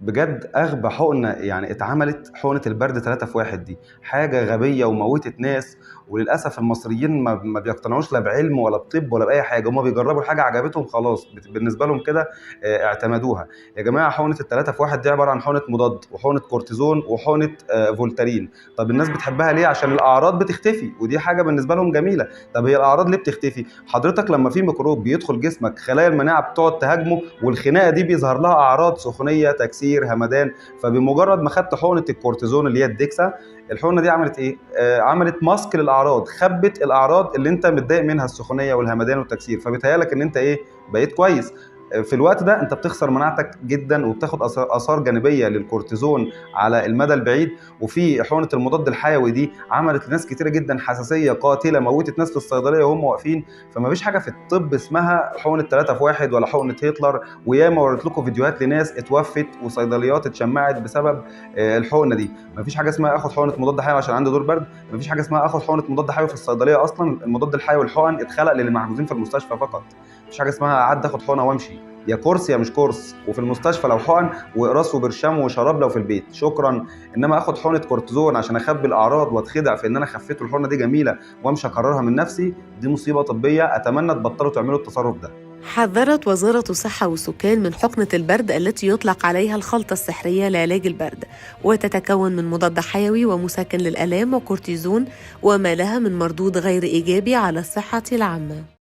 بجد اغبى حقنه يعني اتعملت حقنه البرد 3 في 1 دي، حاجه غبيه وموتت ناس. وللاسف المصريين ما بيقتنعوش لا بعلم ولا بطب ولا باي حاجه، هم بيجربوا الحاجه عجبتهم خلاص بالنسبه لهم كده اعتمدوها. يا جماعه حقنه الثلاثه في 1 دي عباره عن حقنه مضاد وحقنه كورتيزون وحقنه فولتارين. طب الناس بتحبها ليه؟ عشان الاعراض بتختفي، ودي حاجه بالنسبه لهم جميله. طب هي الاعراض ليه بتختفي؟ حضرتك لما في ميكروب بيدخل جسمك خلايا المناعه بتقعد تهاجمه، والخناقه دي بيظهر لها اعراض سخونيه، تكسير، همدان. فبمجرد ما خدت حقنه الكورتيزون اللي هي الدكسا، الحقنه دي عملت ايه؟ عملت ماسك للاعراض، خبت الاعراض اللي انت متضايق منها، السخونيه والهمدان والتكسير، فبيتهيألك ان انت ايه؟ بقيت كويس. في الوقت ده انت بتخسر مناعتك جدا، وبتاخد اثار جانبيه للكورتيزون على المدى البعيد. وفي حقنه المضاد الحيوي دي عملت لناس كتيره جدا حساسيه قاتله، موتت ناس في الصيدليه وهم واقفين. فما فيش حاجه في الطب اسمها حقنه 3 في 1 ولا حقنه هتلر. وياما وريت لكم فيديوهات لناس اتوفت وصيدليات اتشمعت بسبب الحقنه دي. ما فيش حاجه اسمها اخد حقنه مضاد حيوي عشان عندي دور برد. ما فيش حاجه اسمها اخد حقنه مضاد حيوي في الصيدليه، اصلا المضاد الحيوي الحقن اتخلق للمحجوزين في المستشفى فقط. ما فيش حاجه اسمها عد اخد حقنه وامشي، يا كورس يا مش كورس. وفي المستشفى لو حقن وقراص وبرشام وشراب لو في البيت شكرا. انما اخد حقنه كورتيزون عشان اخبي الاعراض واتخدع في ان انا خفيت والحقنه دي جميله وامشي اكررها من نفسي، دي مصيبه طبيه. اتمنى تبطلوا تعملوا التصرف ده. حذرت وزارة الصحة والسكان من حقنة البرد التي يطلق عليها الخلطة السحرية لعلاج البرد، وتتكون من مضاد حيوي ومسكن للآلام وكورتيزون، وما لها من مردود غير إيجابي على الصحة العامة.